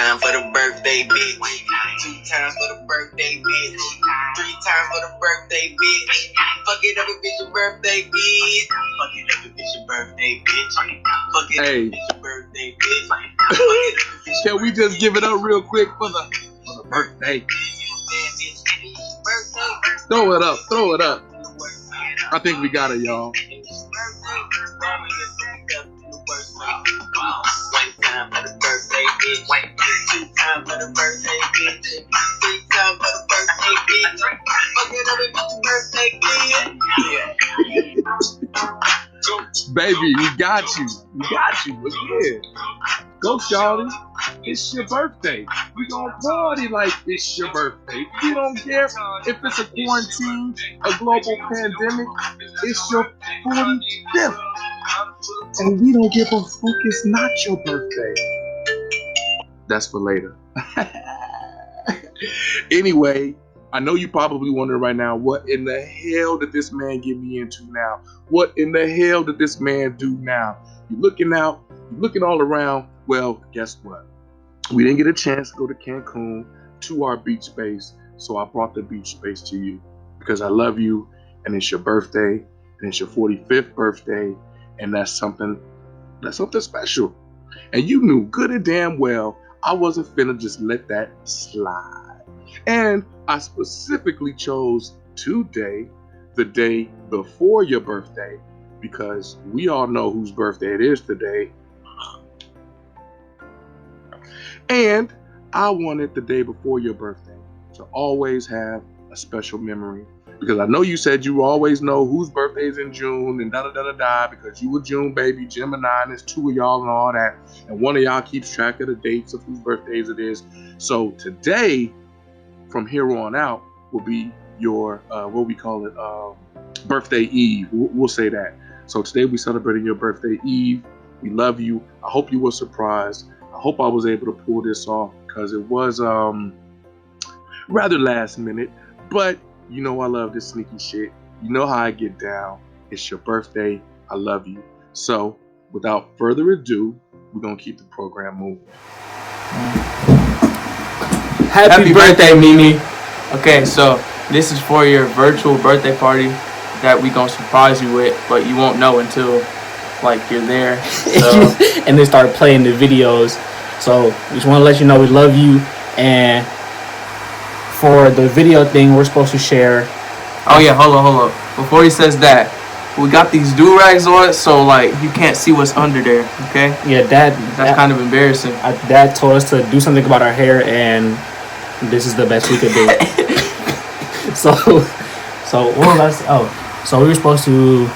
times for the birthday, bitch. 2 times for the birthday, bitch. 3 times for the birthday, bitch. Fuck it up if it's your birthday, bitch. Fuck it up if it's your birthday, bitch. Fuck it up if it's your birthday, bitch. Fuck it up if it's your Can we just give it up real quick for the birthday? Throw it up, throw it up. I think we got it, y'all. 1 time for the birthday, bitch. 2 times for the birthday, bitch. 3 times for the birthday, bitch. Fuck it up if it's your birthday, bitch. Baby, we got you. We got you. Again. Go, Charlie. It's your birthday. We gonna party like it's your birthday. We don't care if it's a quarantine, a global pandemic. It's your 45th. And we don't give a fuck. It's not your birthday. That's for later. Anyway, I know you probably wondering right now, what in the hell did this man get me into now? What in the hell did this man do now? You're looking out, you're looking all around. Well, guess what? We didn't get a chance to go to Cancun, to our beach base, so I brought the beach space to you because I love you, and it's your birthday, and it's your 45th birthday, and that's something special. And you knew good and damn well I wasn't finna just let that slide. And I specifically chose today, the day before your birthday, because we all know whose birthday it is today. And I wanted the day before your birthday to always have a special memory, because I know you said you always know whose birthday is in June and da-da-da-da-da, because you a June baby, Gemini, and there's 2 of y'all and all that, and one of y'all keeps track of the dates of whose birthdays it is. So today, from here on out, will be your, what we call it, birthday eve. We'll say that. So today we celebrating your birthday eve. We love you. I hope you were surprised. I hope I was able to pull this off because it was rather last minute, but you know I love this sneaky shit. You know how I get down. It's your birthday. I love you. So without further ado, we're going to keep the program moving. Happy birthday, Mimi. Okay, so this is for your virtual birthday party that we going to surprise you with, but you won't know until like you're there. So. And they start playing the videos. So we just want to let you know we love you. And for the video thing, we're supposed to share. Oh yeah, hold on. Before he says that, we got these do-rags on, so like you can't see what's under there. Okay? Yeah, that's kind of embarrassing. Dad told us to do something about our hair, and this is the best we could do. So what was I? So we were supposed to.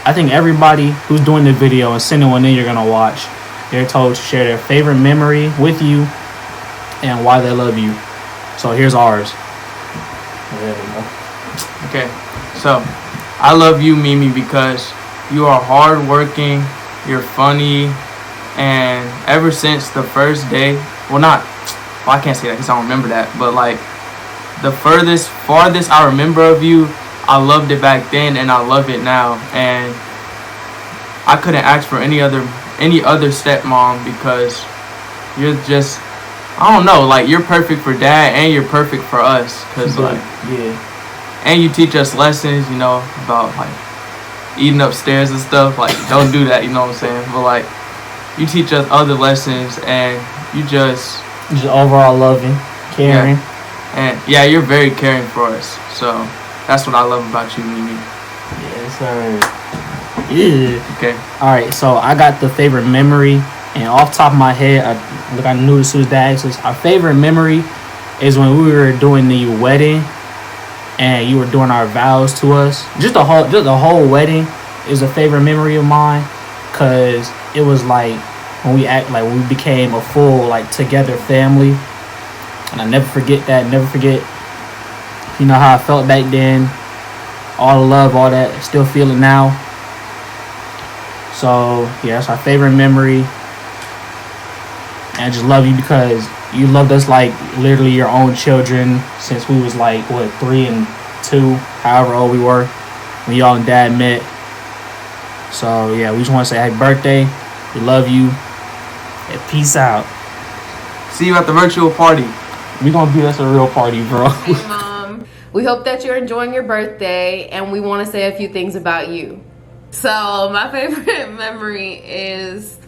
I think everybody who's doing the video and sending one in you're gonna watch, they're told to share their favorite memory with you and why they love you. So here's ours. There we go. Okay, so I love you, Mimi, because you are hardworking, you're funny, and ever since the first day, I can't say that because I don't remember that, but like the farthest I remember of you, I loved it back then and I love it now, and I couldn't ask for any other stepmom because you're just, I don't know, like you're perfect for Dad and you're perfect for us, cause like and you teach us lessons, you know, about like eating upstairs and stuff. Like don't do that, you know what I'm saying? But like you teach us other lessons, and you just overall loving, caring, and you're very caring for us. So that's what I love about you, Mimi. Yes, sir. Yeah. Okay. All right. So I got the favorite memory, and off the top of my head, I knew as soon as Dad asked us. Our favorite memory is when we were doing the wedding, and you were doing our vows to us. Just the whole wedding is a favorite memory of mine, cause it was like when we became a full like together family, and I never forget that. Never forget. You know how I felt back then, all the love, all that, still feel it now. So yeah, that's our favorite memory. And I just love you because you loved us like literally your own children since we was like 3 and 2, however old we were when y'all and Dad met. So yeah, we just want to say happy birthday. We love you. And peace out. See you at the virtual party. We gonna do this a real party, bro. Hey, Mom. We hope that you're enjoying your birthday, and we want to say a few things about you. So, my favorite memory is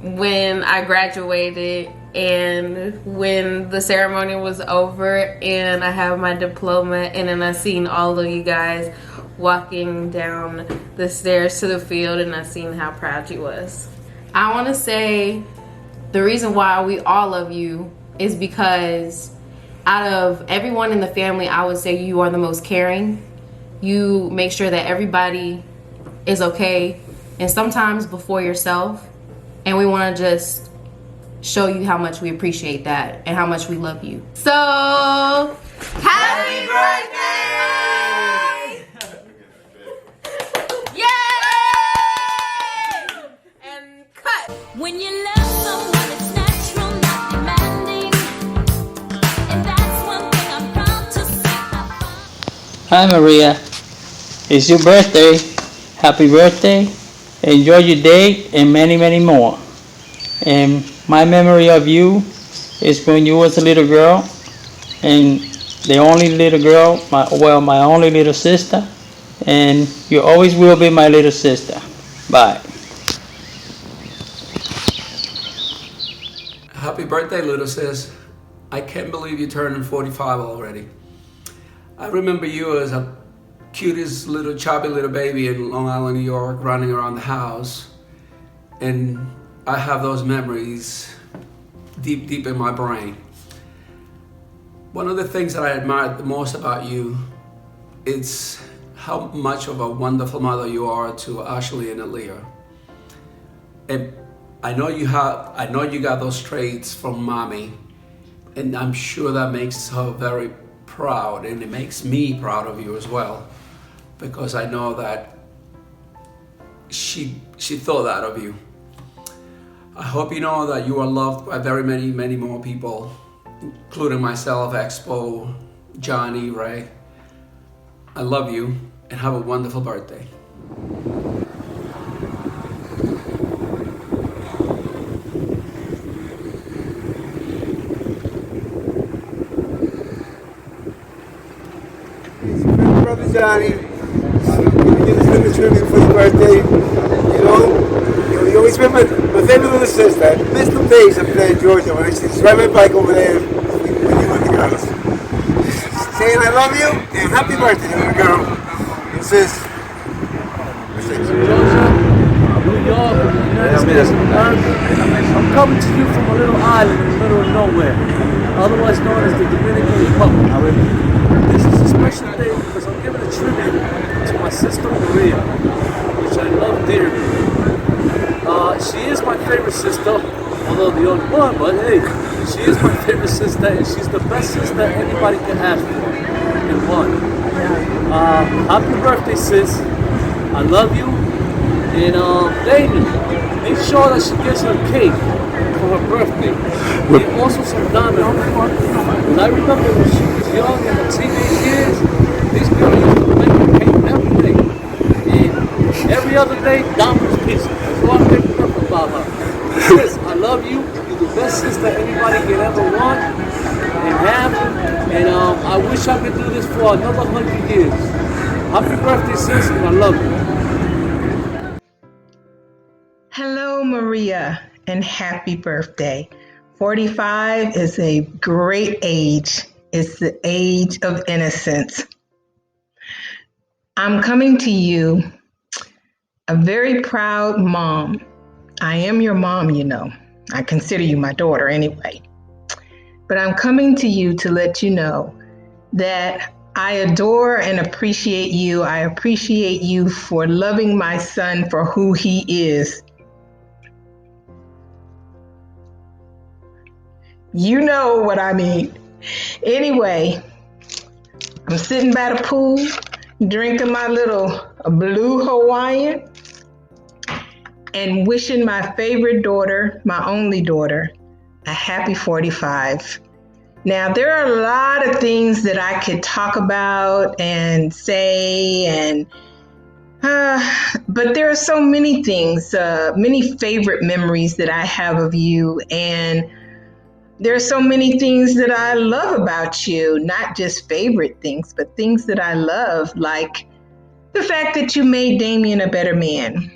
when I graduated and when the ceremony was over and I have my diploma, and then I seen all of you guys walking down the stairs to the field, and I seen how proud you was. I want to say the reason why we all love you is because out of everyone in the family, I would say you are the most caring. You make sure that everybody is okay, and sometimes before yourself. And we want to just show you how much we appreciate that and how much we love you. So, happy birthday! Yay! And cut. When you love someone, it's natural, not demanding. And that's one thing I'm proud to say. Hi Maria, it's your birthday. Happy birthday. Enjoy your day and many, many more. And my memory of you is when you was a little girl and the only little girl, my only little sister, and you always will be my little sister. Bye. Happy birthday, little sis. I can't believe you turning 45 already. I remember you as a cutest little chubby little baby in Long Island, New York, running around the house. And I have those memories deep, deep in my brain. One of the things that I admire the most about you is how much of a wonderful mother you are to Ashley and Aaliyah. And I know you got those traits from mommy, and I'm sure that makes her very proud, and it makes me proud of you as well, because I know that she thought that of you. I hope you know that you are loved by very many, many more people, including myself, Expo, Johnny, Ray. I love you, and have a wonderful birthday. Brother Johnny, giving you this little tribute for your birthday. You know, you always remember my favorite little sister. I miss the days up there in Georgia when I used to just ride my bike over there when you were the girls. Saying I love you and happy birthday, little girl. And sis, Georgia, New York, United States of America. I'm coming to you from a little island in the middle of nowhere, otherwise known as the Dominican Republic. This is a special day because I'm giving a tribute to my sister Maria, which I love dearly. She is my favorite sister, although the only one, but hey, she is my favorite sister, and she's the best sister anybody can ask for in one. Happy birthday, sis. I love you. And David, make sure that she gets her cake for her birthday. And also some diamonds. And I remember when she was young in her teenage years, these girls used to make her cake every day. And every other day, diamonds pieces. That's what I remember about her. Sis, I love you. You're the best sister anybody can ever want and have. And I wish I could do this for another 100 years. Happy birthday, sis, and I love you. Hello, Maria, and happy birthday. 45 is a great age. It's the age of innocence. I'm coming to you, a very proud mom. I am your mom, you know. I consider you my daughter anyway. But I'm coming to you to let you know that I adore and appreciate you. I appreciate you for loving my son for who he is. You know what I mean. Anyway, I'm sitting by the pool, drinking my little blue Hawaiian, and wishing my favorite daughter, my only daughter, a happy 45. Now, there are a lot of things that I could talk about and say, but there are so many things, many favorite memories that I have of you. And There are so many things that I love about you, not just favorite things, but things that I love, like the fact that you made Damien a better man,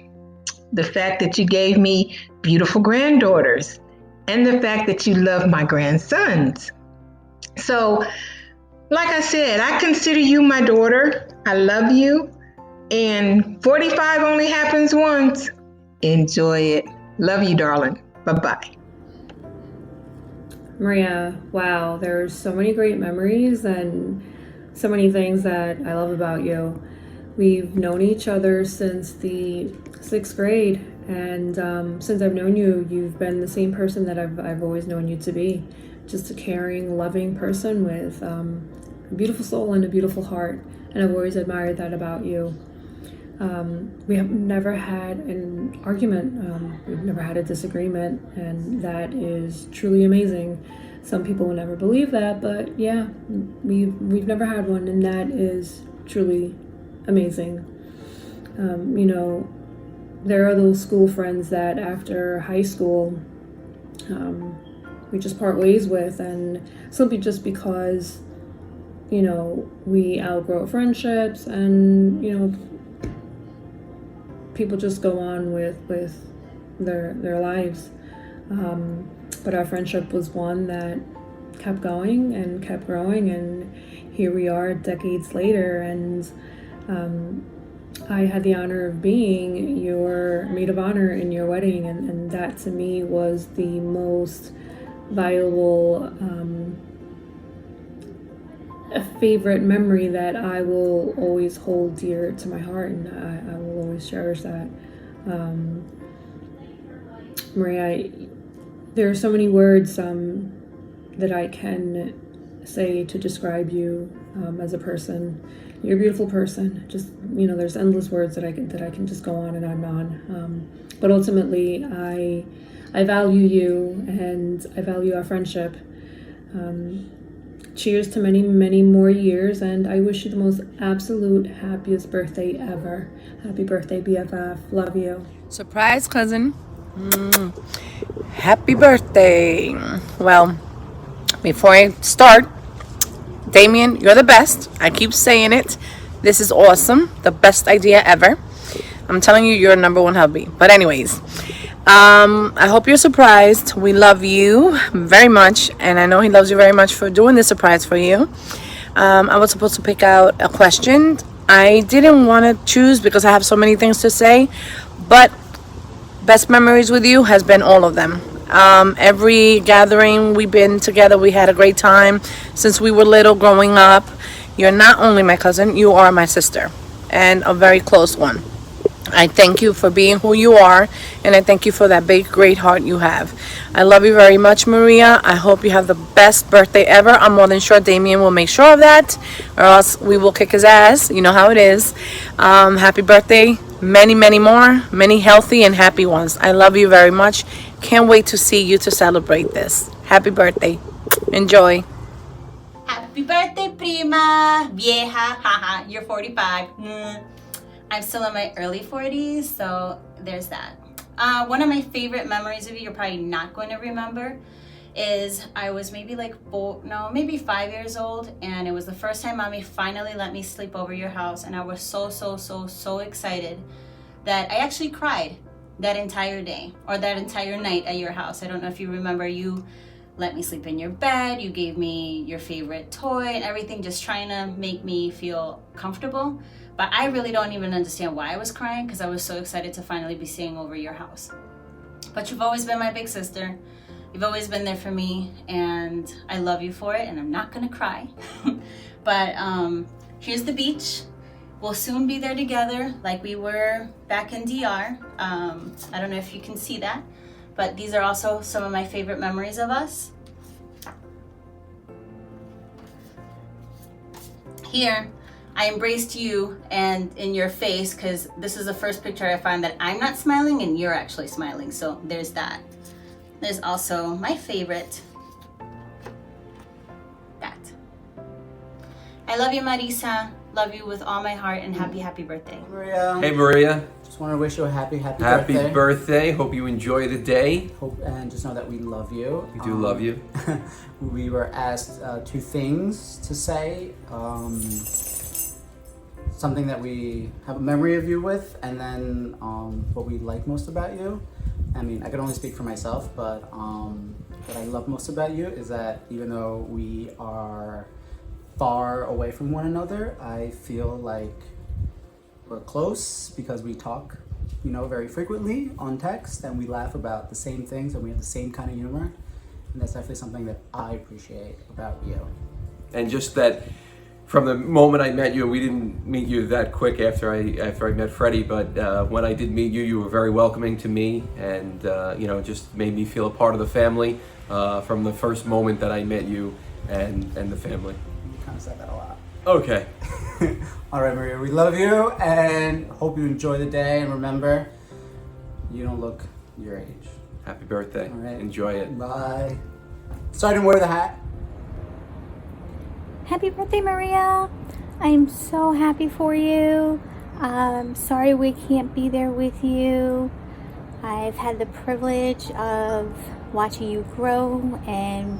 the fact that you gave me beautiful granddaughters, and the fact that you love my grandsons. So, like I said, I consider you my daughter. I love you. And 45 only happens once. Enjoy it. Love you, darling. Bye bye. Maria, wow, there's so many great memories and so many things that I love about you. We've known each other since the 6th grade, and since I've known you, you've been the same person that I've always known you to be. Just a caring, loving person with a beautiful soul and a beautiful heart, and I've always admired that about you. We have never had an argument, we've never had a disagreement, and that is truly amazing. Some people will never believe that, but yeah, we've never had one, and that is truly amazing. You know, there are those school friends that after high school we just part ways with, and simply just because, you know, we outgrow friendships, and you know, people just go on with their lives. But our friendship was one that kept going and kept growing, and here we are decades later, and I had the honor of being your maid of honor in your wedding, and that to me was the most valuable a favorite memory that I will always hold dear to my heart, and I will always cherish that. Maria, there are so many words that I can say to describe you as a person. You're a beautiful person. Just, you know, there's endless words that I can just go on and on and on. But ultimately, I value you, and I value our friendship. Cheers to many, many more years, and I wish you the most absolute happiest birthday ever. Happy birthday, BFF. Love you. Surprise, cousin. Happy birthday. Well, before I start, Damien, you're the best. I keep saying it. This is awesome. The best idea ever. I'm telling you, you're number one hubby. But anyways, I hope you're surprised. We love you very much, and I know he loves you very much for doing this surprise for you. I was supposed to pick out a question. I didn't want to choose because I have so many things to say, but best memories with you has been all of them. Every gathering we've been together, we had a great time since we were little growing up. You're not only my cousin, you are my sister, and a very close one. I thank you for being who you are, and I thank you for that big, great heart you have. I love you very much, Maria. I hope you have the best birthday ever. I'm more than sure Damien will make sure of that, or else we will kick his ass. You know how it is. Happy birthday. Many, many more. Many healthy and happy ones. I love you very much. Can't wait to see you to celebrate this. Happy birthday. Enjoy. Happy birthday, prima. Vieja. Haha, you're 45. I'm still in my early 40s, so there's that. One of my favorite memories of you, you're probably not going to remember, is I was maybe like maybe 5 years old, and it was the first time mommy finally let me sleep over your house, and I was so excited that I actually cried that entire day, or that entire night at your house. I don't know if you remember, you let me sleep in your bed, you gave me your favorite toy and everything, just trying to make me feel comfortable. But I really don't even understand why I was crying, because I was so excited to finally be staying over your house. But you've always been my big sister. You've always been there for me, and I love you for it, and I'm not gonna cry. But here's the beach. We'll soon be there together like we were back in DR. I don't know if you can see that, but these are also some of my favorite memories of us. Here, I embraced you and in your face, because this is the first picture I find that I'm not smiling and you're actually smiling. So there's that. There's also my favorite, that. I love you, Marisa. Love you with all my heart, and happy birthday. Maria. Hey Maria, Just want to wish you a happy Happy birthday. birthday. Hope you enjoy the day. And just know that we love you. We do love you. We were asked 2 things to say. Something that we have a memory of you with, and then what we like most about you. I mean, I can only speak for myself, but what I love most about you is that even though we are far away from one another, I feel like we're close because we talk, very frequently on text, and we laugh about the same things, and we have the same kind of humor, and that's definitely something that I appreciate about you. And just that, from the moment I met you, and we didn't meet you that quick after I met Freddie, but when I did meet you, you were very welcoming to me, and just made me feel a part of the family from the first moment that I met you and the family. You kind of said that a lot. Okay. All right, Maria, we love you and hope you enjoy the day. And remember, you don't look your age. Happy birthday. All right. Enjoy it. Bye. Sorry to wear the hat. Happy birthday, Maria. I'm so happy for you. Sorry we can't be there with you. I've had the privilege of watching you grow and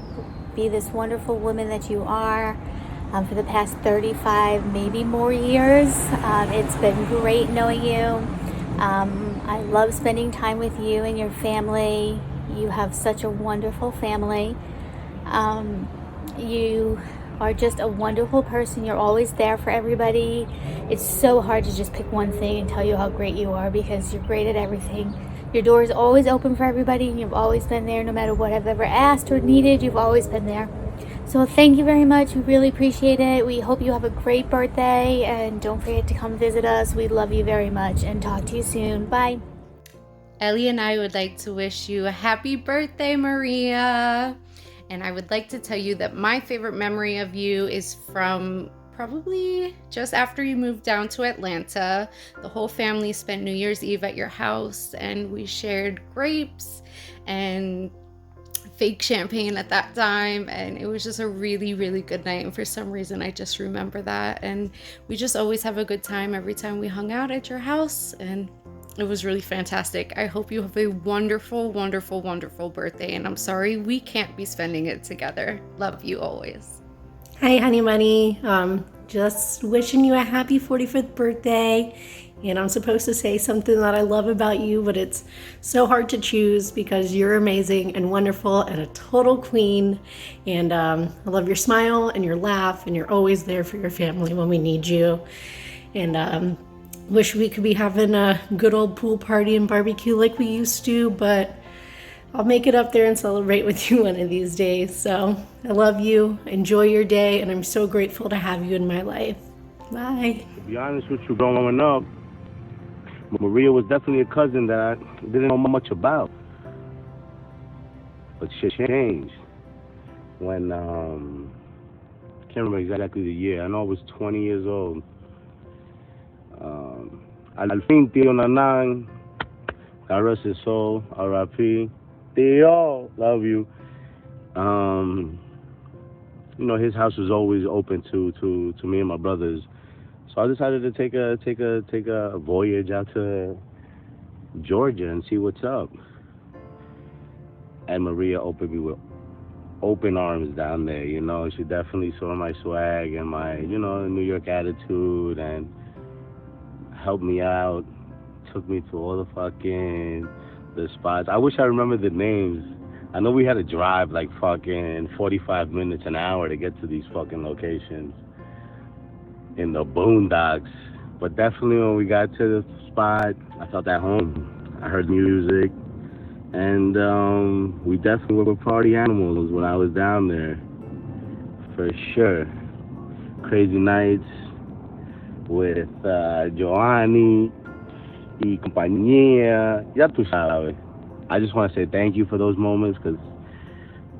be this wonderful woman that you are for the past 35, maybe more years. It's been great knowing you. I love spending time with you and your family. You have such a wonderful family. You are just a wonderful person. You're always there for everybody. It's so hard to just pick one thing and tell you how great you are because you're great at everything. Your door is always open for everybody, and you've always been there no matter what I've ever asked or needed. You've always been there. So thank you very much. We really appreciate it. We hope you have a great birthday, and don't forget to come visit us. We love you very much, and talk to you soon. Bye. Ellie and I would like to wish you a happy birthday, Maria. And I would like to tell you that my favorite memory of you is from probably just after you moved down to Atlanta. The whole family spent New Year's Eve at your house, and we shared grapes and fake champagne at that time, and it was just a really, really good night. And for some reason, I just remember that. And we just always have a good time every time we hung out at your house, and it was really fantastic. I hope you have a wonderful, wonderful, wonderful birthday, and I'm sorry we can't be spending it together. Love you always. Hi, honey bunny. Just wishing you a happy 45th birthday. And I'm supposed to say something that I love about you, but it's so hard to choose because you're amazing and wonderful and a total queen. And I love your smile and your laugh, and you're always there for your family when we need you. And wish we could be having a good old pool party and barbecue like we used to, but I'll make it up there and celebrate with you one of these days. So I love you. Enjoy your day, and I'm so grateful to have you in my life. Bye. To be honest with you, growing up, Maria was definitely a cousin that I didn't know much about. But shit changed when, I can't remember exactly the year. I know I was 20 years old. Al fin, Tío Nanang, God rest his soul, R.I.P. Tío, love you. His house was always open to me and my brothers. So I decided to take a voyage out to Georgia and see what's up. And Maria opened me with open arms down there. She definitely saw my swag and my New York attitude and helped me out. Took me to all the spots. I wish I remembered the names. I know we had to drive like fucking 45 minutes, an hour to get to these fucking locations in the boondocks. But definitely when we got to the spot, I felt at home. I heard music, and we definitely were party animals when I was down there, for sure. Crazy nights with Joanny y compañía. Ya tú sabes. I just want to say thank you for those moments, because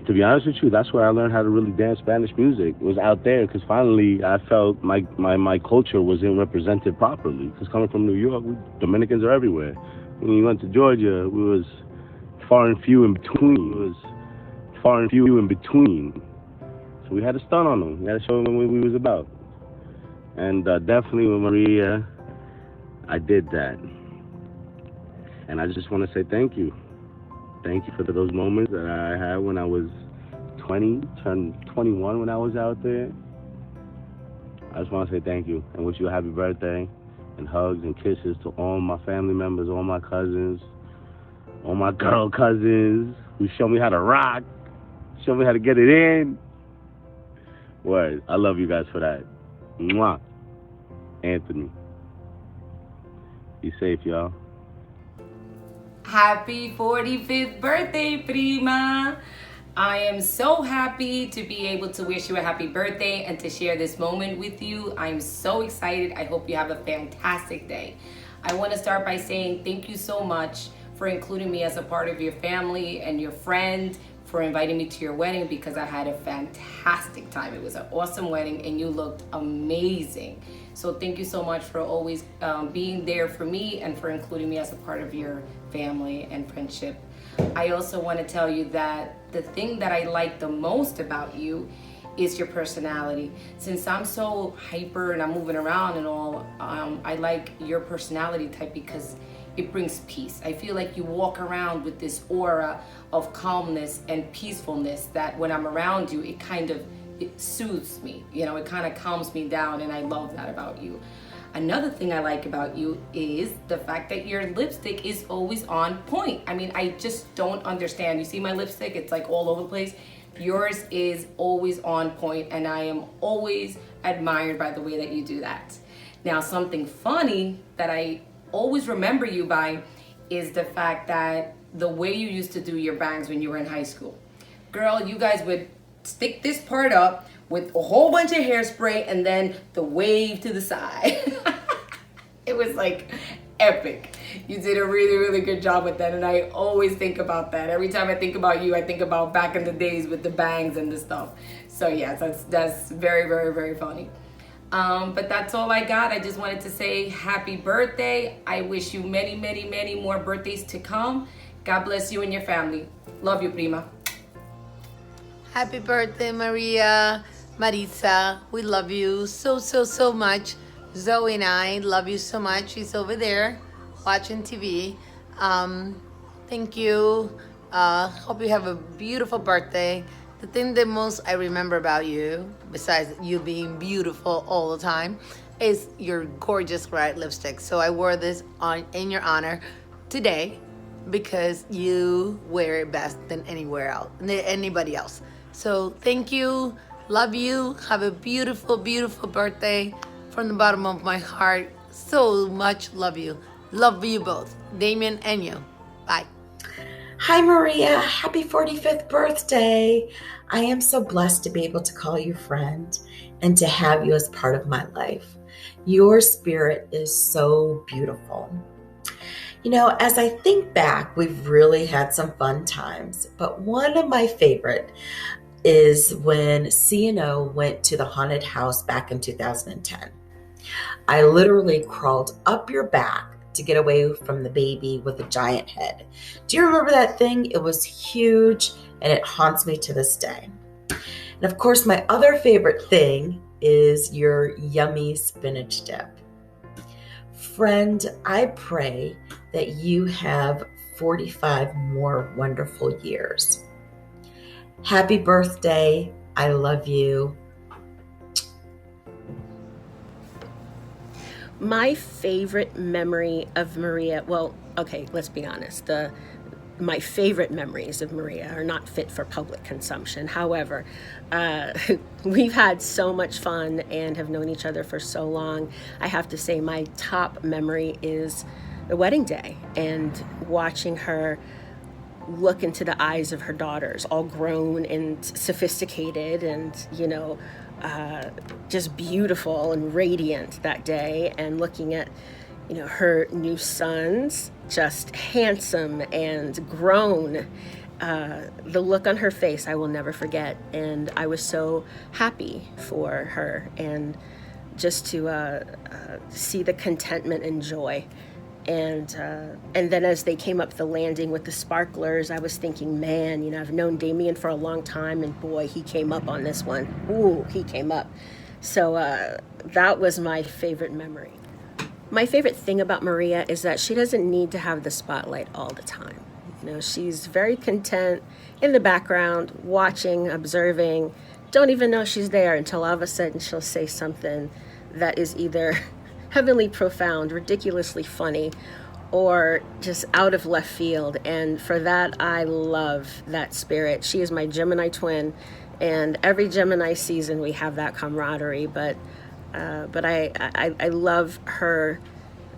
to be honest with you, that's where I learned how to really dance Spanish music. It was out there, because finally I felt my culture wasn't represented properly. Because coming from New York, Dominicans are everywhere. When you went to Georgia, we was far and few in between. So we had to stun on them. We had to show them what we was about. And definitely with Maria, I did that. And I just want to say thank you. Thank you for those moments that I had when I was 20, turned 21 when I was out there. I just want to say thank you and wish you a happy birthday, and hugs and kisses to all my family members, all my cousins, all my girl cousins who show me how to rock, show me how to get it in. Word. I love you guys for that. Mwah. Anthony. Be safe, y'all. Happy 45th birthday, Prima! I am so happy to be able to wish you a happy birthday and to share this moment with you. I'm so excited. I hope you have a fantastic day. I want to start by saying thank you so much for including me as a part of your family and your friend, for inviting me to your wedding, because I had a fantastic time. It was an awesome wedding and you looked amazing. So thank you so much for always being there for me and for including me as a part of your family and friendship. I also want to tell you that the thing that I like the most about you is your personality. Since I'm so hyper and I'm moving around and all, I like your personality type because it brings peace. I feel like you walk around with this aura of calmness and peacefulness that when I'm around you, it soothes me. You know, it kind of calms me down, and I love that about you. Another thing I like about you is the fact that your lipstick is always on point. I mean, I just don't understand. You see my lipstick? It's like all over the place. Yours is always on point, and I am always admired by the way that you do that. Now, something funny that I always remember you by is the fact that the way you used to do your bangs when you were in high school. Girl, you guys would stick this part up with a whole bunch of hairspray and then the wave to the side. It was like epic. You did a really, really good job with that, and I always think about that. Every time I think about you, I think about back in the days with the bangs and the stuff. So yeah, that's very, very, very funny. But that's all I got. I just wanted to say happy birthday. I wish you many, many, many more birthdays to come. God bless you and your family. Love you, Prima. Happy birthday, Maria. Marisa, we love you so, so, so much. Zoe and I love you so much. She's over there watching TV. Thank you. Hope you have a beautiful birthday. The thing that most I remember about you, besides you being beautiful all the time, is your gorgeous red lipstick. So I wore this in your honor today because you wear it best than anybody else. So thank you. Love you. Have a beautiful, beautiful birthday from the bottom of my heart. So much love you. Love you both, Damien and you. Bye. Hi, Maria. Happy 45th birthday. I am so blessed to be able to call you friend and to have you as part of my life. Your spirit is so beautiful. You know, as I think back, we've really had some fun times, but one of my favorite is when C&O went to the haunted house back in 2010. I literally crawled up your back to get away from the baby with a giant head. Do you remember that thing? It was huge and it haunts me to this day. And of course, my other favorite thing is your yummy spinach dip. Friend, I pray that you have 45 more wonderful years. Happy birthday. I love you. My favorite memory of Maria, well, okay, let's be honest. My favorite memories of Maria are not fit for public consumption. However, we've had so much fun and have known each other for so long. I have to say my top memory is the wedding day and watching her look into the eyes of her daughters, all grown and sophisticated and, just beautiful and radiant that day, and looking at, her new sons, just handsome and grown. The look on her face, I will never forget. And I was so happy for her, and just to see the contentment and joy. And then as they came up the landing with the sparklers, I was thinking, man, I've known Damien for a long time, and boy, he came up on this one. Ooh, he came up. So that was my favorite memory. My favorite thing about Maria is that she doesn't need to have the spotlight all the time. You know, she's very content in the background, watching, observing, don't even know she's there until all of a sudden she'll say something that is either heavenly profound, ridiculously funny, or just out of left field. And for that, I love that spirit. She is my Gemini twin, and every Gemini season we have that camaraderie. But I love her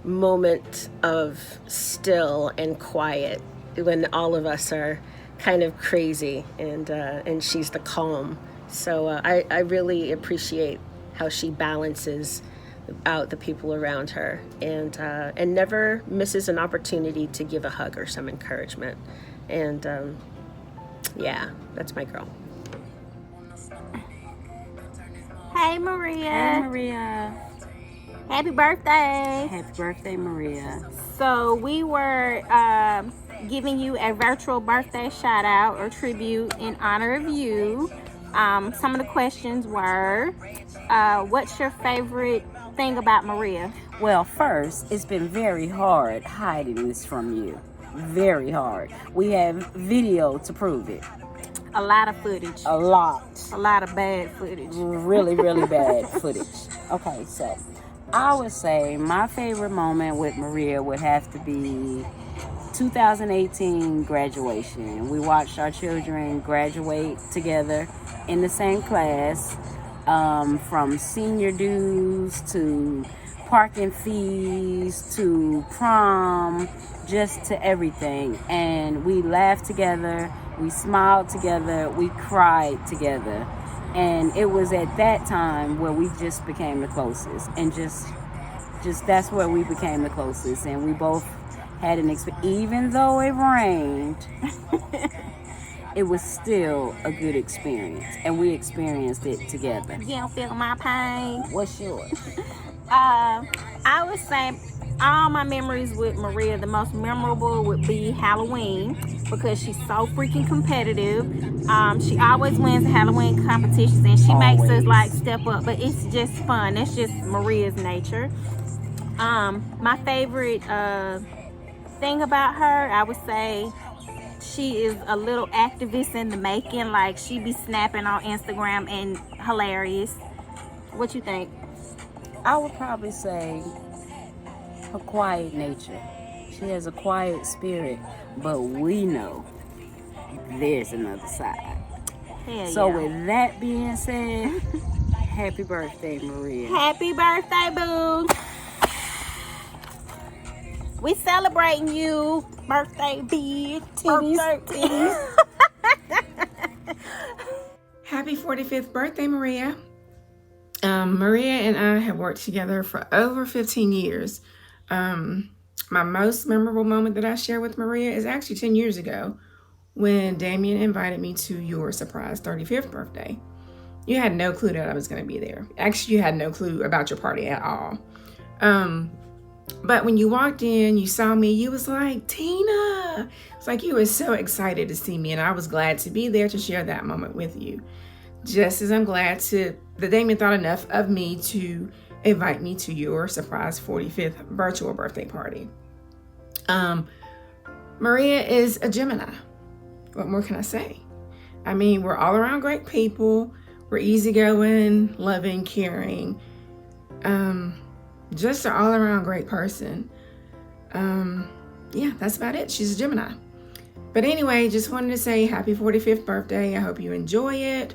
moment of still and quiet when all of us are kind of crazy, and she's the calm. So I really appreciate how she balances out the people around her, and never misses an opportunity to give a hug or some encouragement. And yeah, that's my girl. Hey Maria. Hey Maria. Happy birthday. Happy birthday, Maria. So we were giving you a virtual birthday shout out or tribute in honor of you. Some of the questions were, what's your favorite thing about Maria? Well, first, it's been very hard hiding this from you. Very hard. We have video to prove it. A lot of footage. A lot. A lot of bad footage. Really, really bad footage. Okay, so I would say my favorite moment with Maria would have to be 2018 graduation. We watched our children graduate together in the same class, from senior dues to parking fees to prom, just to everything. And we laughed together, we smiled together, we cried together. And it was at that time where we just became the closest, and just that's where we became the closest. And we both had an experience, even though it rained, it was still a good experience, and we experienced it together. You don't feel my pain. What's yours? I would say all my memories with Maria, the most memorable would be Halloween, because she's so freaking competitive. She always wins the Halloween competitions, and she makes us like step up, but it's just fun. That's just Maria's nature. My favorite thing about her, I would say she is a little activist in the making. Like, she be snapping on Instagram and hilarious. What you think? I would probably say her quiet nature. She has a quiet spirit, but we know there's another side. Hell So yeah. with that being said, happy birthday, Maria. Happy birthday, boo. We celebrating you, birthday big titties. Happy 45th birthday, Maria. Maria and I have worked together for over 15 years. My most memorable moment that I share with Maria is actually 10 years ago, when Damien invited me to your surprise 35th birthday. You had no clue that I was going to be there. Actually, you had no clue about your party at all. But when you walked in, you saw me, you was like, Tina. It's like you were so excited to see me, and I was glad to be there to share that moment with you. Just as I'm glad that Damien thought enough of me to invite me to your surprise 45th virtual birthday party. Maria is a Gemini. What more can I say? I mean, we're all around great people. We're easygoing, loving, caring. Just an all around great person. Yeah, that's about it. She's a Gemini. But anyway, just wanted to say happy 45th birthday. I hope you enjoy it.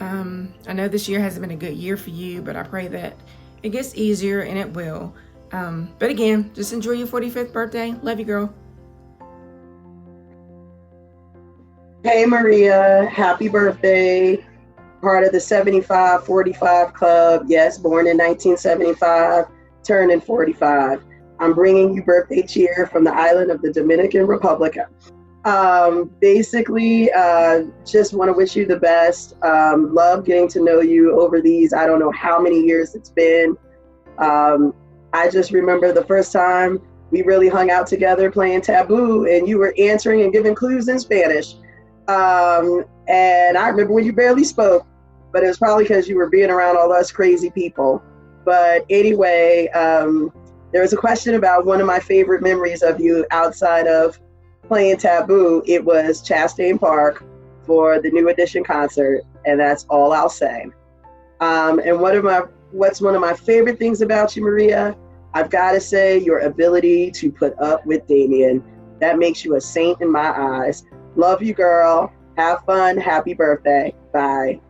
I know this year hasn't been a good year for you, but I pray that it gets easier, and it will. But again, just enjoy your 45th birthday. Love you, girl. Hey Maria, happy birthday. Part of the 75-45 Club. Yes, born in 1975, turning 45. I'm bringing you birthday cheer from the island of the Dominican Republic. Basically, just want to wish you the best. Love getting to know you over these, I don't know how many years it's been. I just remember the first time we really hung out together playing Taboo, and you were answering and giving clues in Spanish. And I remember when you barely spoke, but it was probably because you were being around all us crazy people. But anyway, there was a question about one of my favorite memories of you outside of playing Taboo. It was Chastain Park for the New Edition concert, and that's all I'll say. And what's one of my favorite things about you, Maria? I've got to say your ability to put up with Damien. That makes you a saint in my eyes. Love you, girl. Have fun. Happy birthday. Bye.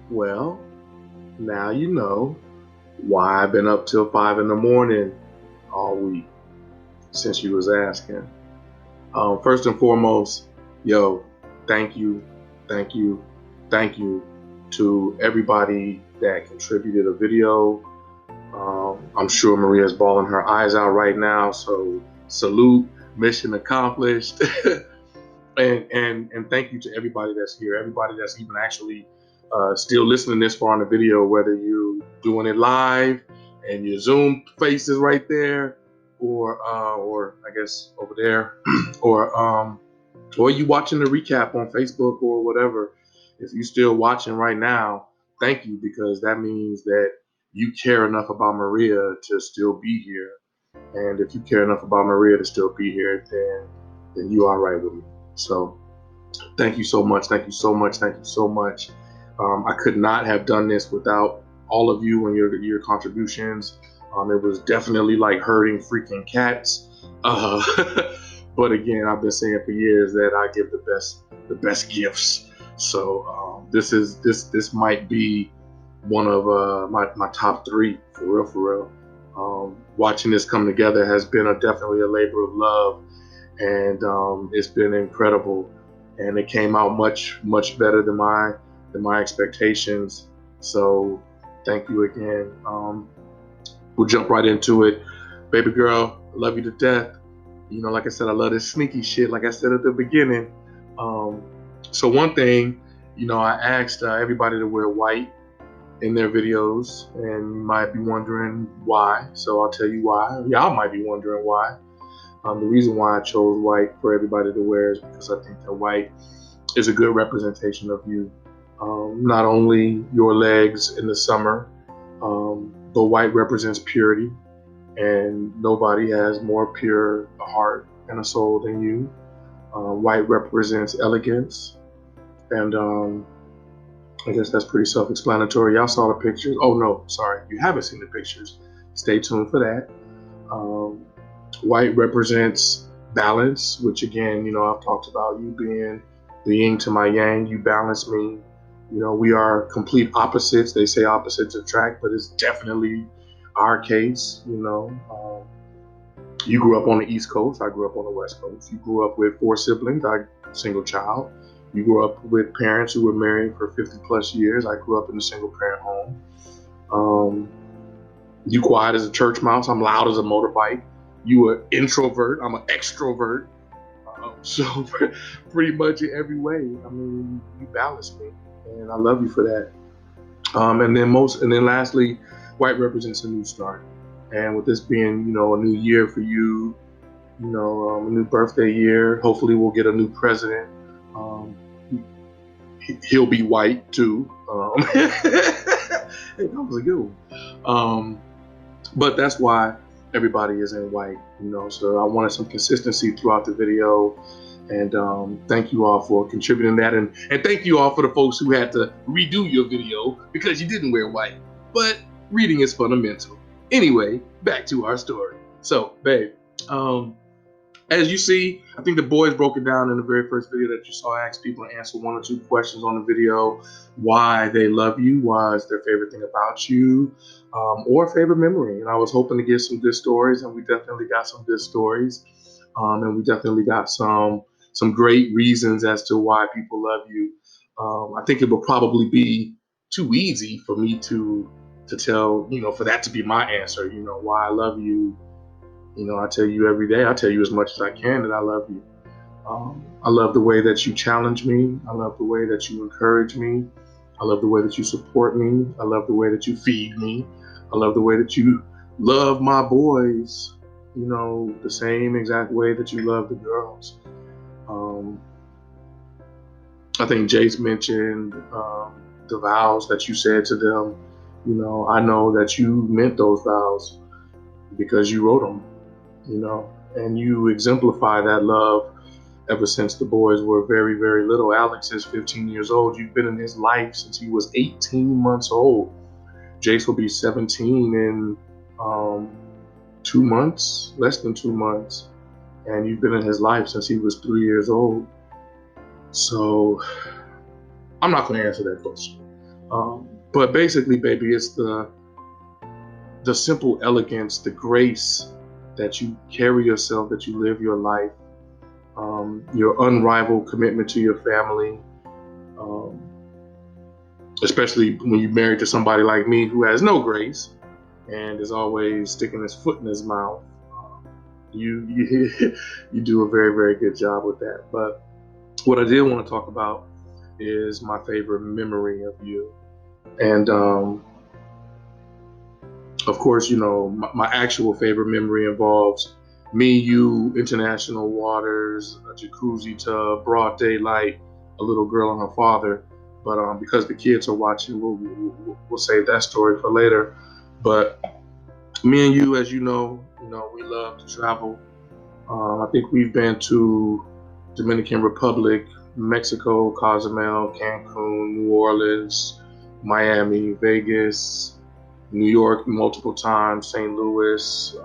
Well, now you know why I've been up till 5 in the morning all week, since you was asking. First and foremost, thank you to everybody that contributed a video. I'm sure Maria's bawling her eyes out right now, so salute, mission accomplished. and thank you to everybody that's here, everybody that's even actually still listening this far on the video, whether you're doing it live and your Zoom face is right there, or I guess over there, or you watching the recap on Facebook or whatever. If you're still watching right now, thank you, because that means that you care enough about Maria to still be here. And if you care enough about Maria to still be here, then you are right with me. So thank you so much. Thank you so much. Thank you so much. I could not have done this without all of you and your contributions. It was definitely like herding freaking cats. But again, I've been saying for years that I give the best gifts. So this might be one of my top 3 for real. Watching this come together has been definitely a labor of love, and it's been incredible. And it came out much better than my expectations. So thank you again. We'll jump right into it. Baby girl, I love you to death. Like I said, I love this sneaky shit, like I said at the beginning. So one thing, I asked everybody to wear white in their videos, and you might be wondering why. So I'll tell you why. Y'all might be wondering why. The reason why I chose white for everybody to wear is because I think that white is a good representation of you. Not only your legs in the summer, but white represents purity, and nobody has more pure a heart and a soul than you. White represents elegance, and I guess that's pretty self-explanatory. Y'all saw the pictures. Oh no, sorry, you haven't seen the pictures. Stay tuned for that. White represents balance, which again, I've talked about you being the yin to my yang. You balance me. We are complete opposites. They say opposites attract, but it's definitely our case. You grew up on the East Coast. I grew up on the West Coast. You grew up with 4 siblings. I'm a single child. You grew up with parents who were married for 50 plus years. I grew up in a single parent home. You quiet as a church mouse. I'm loud as a motorbike. You an introvert. I'm an extrovert. So pretty much in every way, you balance me, and I love you for that. And then lastly, white represents a new start. And with this being, a new year for you, a new birthday year, hopefully we'll get a new president. He'll be white too. That was a good one. But that's why everybody is in white, so I wanted some consistency throughout the video. And thank you all for contributing that. And thank you all for the folks who had to redo your video because you didn't wear white. But reading is fundamental. Anyway, back to our story. So, babe, as you see, I think the boys broke it down in the very first video that you saw. I asked people to answer 1 or 2 questions on the video. Why they love you, why is their favorite thing about you, or favorite memory. And I was hoping to get some good stories, and we definitely got some good stories. And we definitely got some great reasons as to why people love you. I think it would probably be too easy for me to tell, for that to be my answer, why I love you. I tell you every day, I tell you as much as I can that I love you. I love the way that you challenge me. I love the way that you encourage me. I love the way that you support me. I love the way that you feed me. I love the way that you love my boys, you know, the same exact way that you love the girls. I think Jace mentioned the vows that you said to them. You know, I know that you meant those vows because you wrote them, you know, and you exemplify that love ever since the boys were very, very little. Alex is 15 years old. You've been in his life since he was 18 months old. Jace will be 17 in 2 months, less than 2 months. And you've been in his life since he was 3 years old. So I'm not going to answer that question. But basically, baby, it's the simple elegance, the grace that you carry yourself, that you live your life, your unrivaled commitment to your family, especially when you're married to somebody like me who has no grace and is always sticking his foot in his mouth. You you do a very, very good job with that. But what I did want to talk about is my favorite memory of you. And of course, you know, my actual favorite memory involves me, you, international waters, a jacuzzi tub, broad daylight, a little girl and her father. But because the kids are watching, we'll save that story for later. But me and you, as you know, we love to travel. I think we've been to Dominican Republic, Mexico, Cozumel, Cancun, New Orleans, Miami, Vegas, New York multiple times, St. Louis,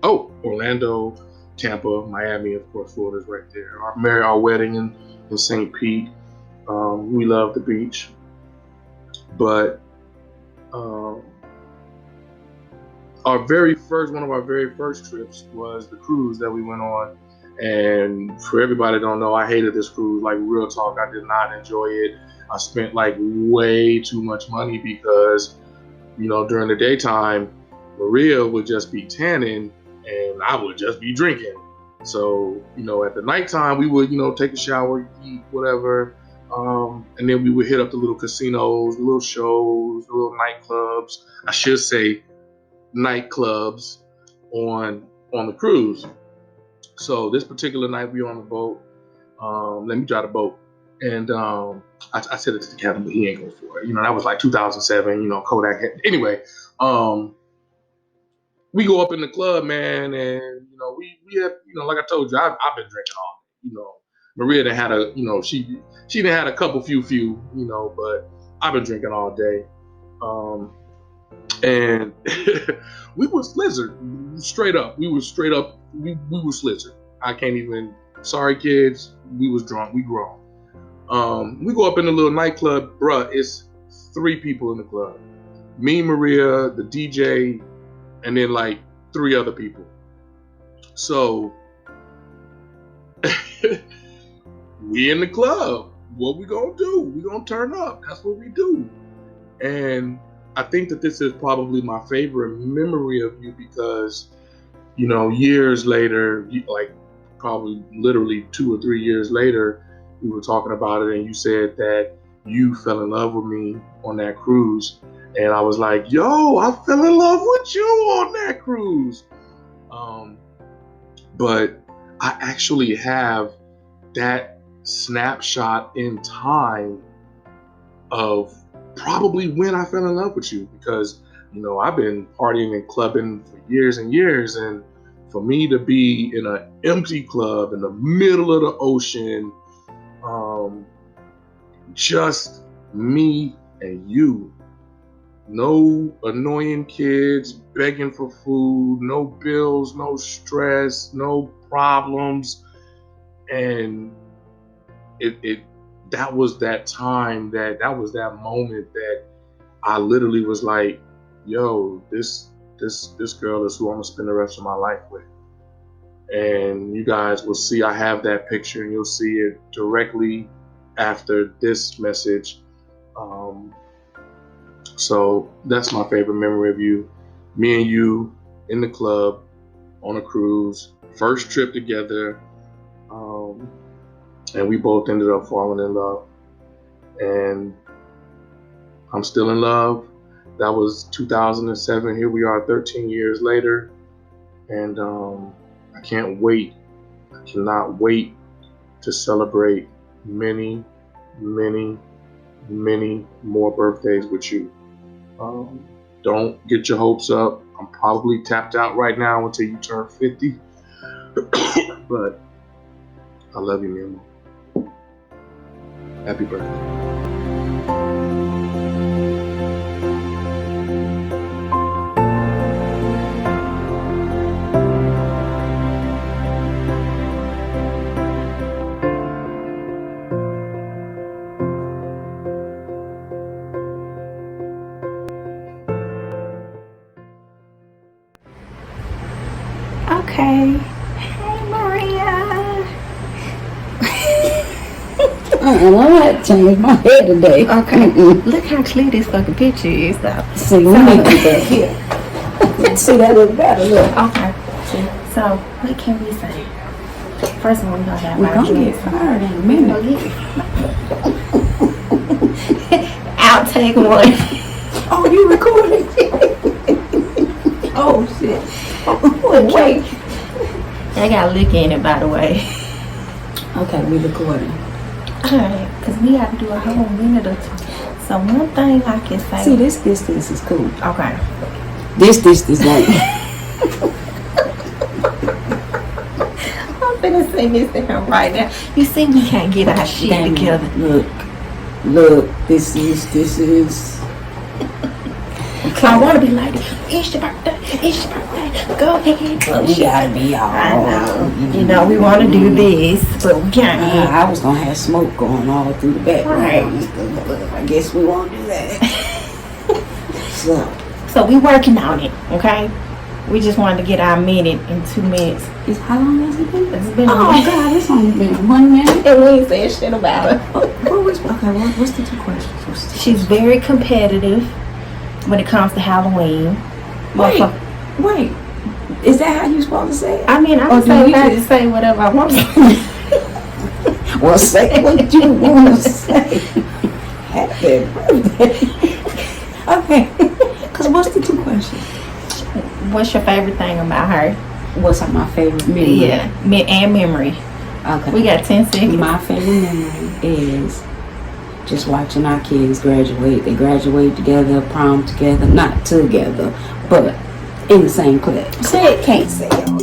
Orlando, Tampa, Miami, of course, Florida's right there. Our wedding in St. Pete. We love the beach. But one of our very first trips was the cruise that we went on. And for everybody that don't know, I hated this cruise. Like, real talk, I did not enjoy it. I spent like way too much money because, you know, during the daytime, Maria would just be tanning and I would just be drinking. So, you know, at the nighttime, we would, you know, take a shower, eat, whatever. And then we would hit up the little casinos, the little shows, the little nightclubs. I should say nightclubs on the cruise. So this particular night we were on the boat. Let me drive the boat. And I said it to the captain, but he ain't go for it. You know, that was like 2007, you know, Kodak. Anyway, we go up in the club, man, and, you know, we have, you know, like I told you, I've been drinking all day. You know, Maria done had a, you know, she done had a couple few, you know, but I've been drinking all day. And we was Slizzard, straight up. We were Slizzard. I can't even, sorry kids, we was drunk, we grown. We go up in the little nightclub, bruh, it's 3 people in the club. Me, Maria, the DJ, and then like 3 other people. So, we in the club. What we gonna do? We gonna turn up. That's what we do. And I think that this is probably my favorite memory of you because, you know, years later, like probably literally 2 or 3 years later, we were talking about it and you said that you fell in love with me on that cruise. And I was like, yo, I fell in love with you on that cruise. But I actually have that snapshot in time of probably when I fell in love with you because, you know, I've been partying and clubbing for years and years. And for me to be in an empty club in the middle of the ocean, just me and you, no annoying kids begging for food, no bills, no stress, no problems. And that was that time, that was that moment that I literally was like, yo, this girl is who I'm gonna spend the rest of my life with. And you guys will see I have that picture and you'll see it directly after this message. So that's my favorite memory of you. Me and you in the club on a cruise, first trip together, and we both ended up falling in love. And I'm still in love, That was 2007. Here we are 13 years later. And I can't wait. I cannot wait to celebrate many, many, many more birthdays with you. Don't get your hopes up. I'm probably tapped out right now until you turn 50. But I love you, Mimo. Happy birthday. Okay. Hey, Maria. I had to change my head today. Okay. Look how clear this fucking picture is, though. See, we need to get here. See, that look better. Look. Okay. So, what can we say? First of all, we're gonna have We're gonna get fired in a minute. Outtake one. Oh, you recording? Oh shit. Wait. I got a lick in it, by the way. Okay, we recording. Alright, because we have to do a whole minute or two. So one thing I can say. See, this distance is cool. Okay. This distance ain't. I'm finna say this to him right now. You see, we can't get our shit together. Look, this is. Okay. I want to be like, it's your birthday, it's your birthday, go ahead. But we gotta be all. I know. You know, we want to do this, but we can't. I was gonna have smoke going all through the background. Right. I guess we won't do that. So we working on it, okay? We just wanted to get our minute in 2 minutes. How long has it been? It's been God, it's only been 1 minute. And we ain't said shit about her. What's the 2 questions? She's very competitive when it comes to Halloween. Wait. Is that how you supposed to say it? I mean, I can say whatever I want to say. Well, say what you want to say. Happy birthday. Okay. Because what's the 2 questions? What's your favorite thing about her? What's my favorite memory? Yeah, and memory. Okay. We got 10 seconds. My favorite memory is just watching our kids graduate. They graduate together, prom together, not together, but in the same class. Say it. Can't say all